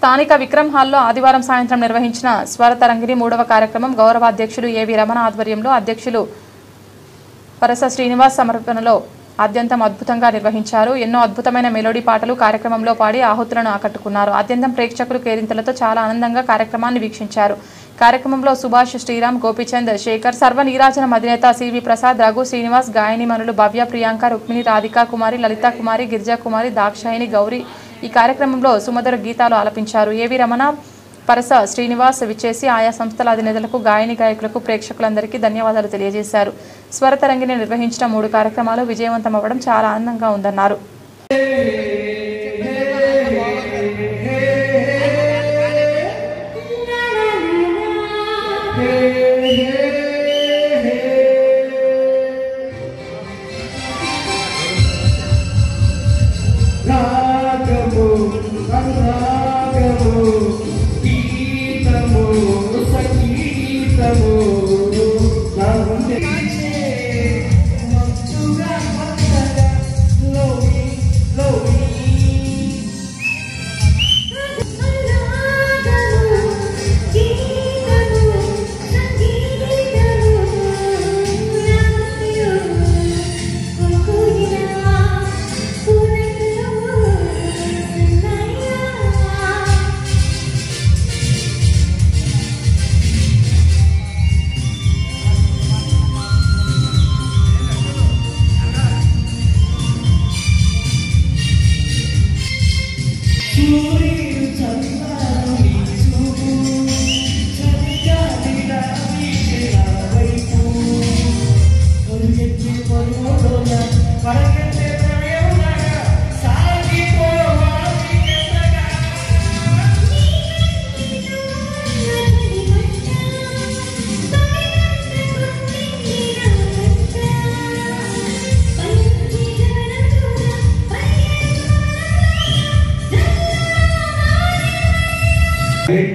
స్థానిక విక్రమ్ హాల్లో ఆదివారం సాయంత్రం నిర్వహించిన స్వరతరంగిణి 3వ కార్యక్రమం గౌరవ అధ్యక్షులు ఏవి రమణ ఆధ్వర్యంలో అధ్యక్షులు పరస శ్రీనివాస్ సమర్పణలో అత్యంతం అద్భుతంగా నిర్వహించారు. ఎన్నో అద్భుతమైన మెలోడీ పాటలు కార్యక్రమంలో పాడి ఆహుతులను ఆకట్టుకున్నారు. అత్యంతం ప్రేక్షకులు కేరింతలతో చాలా ఆనందంగా కార్యక్రమాన్ని వీక్షించారు. కార్యక్రమంలో సుభాష్, శ్రీరామ్, గోపిచంద్, శేఖర్, సర్వ నీరాజనం అధినేత సివి ప్రసాద్, రఘు, శ్రీనివాస్, గాయనిమణులు భవ్య, ప్రియాంక, రుక్మిణి, రాధికా కుమారి, లలితా కుమారి, గిరిజా కుమారి, దాక్షాయిని, గౌరీ ఈ కార్యక్రమంలో సుమధుర గీతాలు ఆలపించారు. ఏవి రమణ, పరస శ్రీనివాస్ విచ్చేసి ఆయా సంస్థల అధినేతలకు, గాయని గాయకులకు, ప్రేక్షకులందరికీ ధన్యవాదాలు తెలియజేశారు. స్వరతరంగిణి నిర్వహించిన 3 కార్యక్రమాలు విజయవంతం అవ్వడం చాలా ఆనందంగా ఉందన్నారు.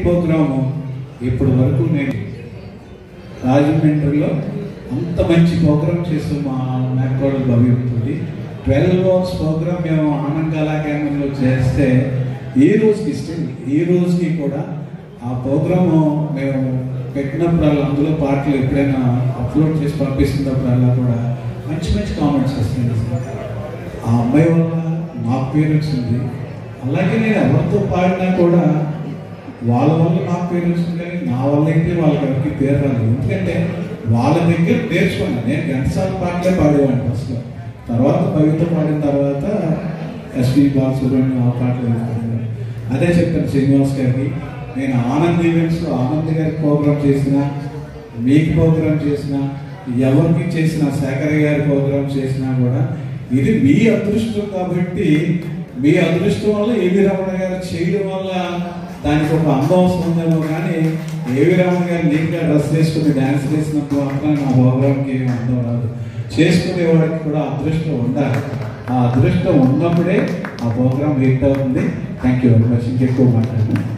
ప్రోగ్రాము ఇప్పటి వరకు నేను రాజమండ్రిలో అంత మంచి ప్రోగ్రామ్ చేస్తాం మా మేకోడల భవ్యంతో 12 అవర్స్ ప్రోగ్రామ్ మేము ఆనంద్ కళా కేంద్రంలో చేస్తే ఈ రోజుకి కూడా ఆ ప్రోగ్రాము మేము పెట్టినప్పుడల్లా అందులో పాటలు ఎప్పుడైనా అప్లోడ్ చేసి పంపిస్తున్నప్పుడల్లా కూడా మంచి మంచి కామెంట్స్ వస్తుంది. ఆ అమ్మాయి వల్ల నాకు పేరు వచ్చింది. అలాగే నేను ఎవరితో పాడినా కూడా వాళ్ళ వల్ల నాకు పేరు వచ్చింది, కానీ నా వల్ల అయితే వాళ్ళకి పేరు రాలేదు. ఎందుకంటే వాళ్ళ దగ్గర నేర్చుకున్నాను. నేను ఘంటసాల పాటలే పాడేవాడిని ఫస్ట్. తర్వాత కవిత పాడిన తర్వాత ఎస్పి బాలసుబ్రహ్మణ్యం ఆ పాటలు వేసుకున్నాను. అదే చెప్పాను శ్రీనివాస్ గారికి, నేను ఆనంద్ ఈవెంట్స్లో ఆనంద్ గారికి ప్రోగ్రామ్ చేసిన, మీకు ప్రోగ్రామ్ చేసిన, ఎవరికి చేసిన, శేఖర్ గారి ప్రోగ్రామ్ చేసినా కూడా ఇది మీ అదృష్టం. కాబట్టి మీ అదృష్టం వల్ల ఏవి రమణ గారు చేయడం వల్ల దానికి ఒక అందం వస్తుందేమో, కానీ ఏవి రమణ గారు నీట్గా డ్రెస్ వేసుకుని డ్యాన్స్ చేసినప్పుడు మాత్రం నా ప్రోగ్రామ్కి ఏమి అందం రాదు. చేసుకునేవాడికి కూడా అదృష్టం ఉండాలి. ఆ అదృష్టం ఉన్నప్పుడే ఆ ప్రోగ్రామ్ హిట్ అవుతుంది. Thank you very much. ఇంకెక్కువ మాట్లాడుతున్నాను.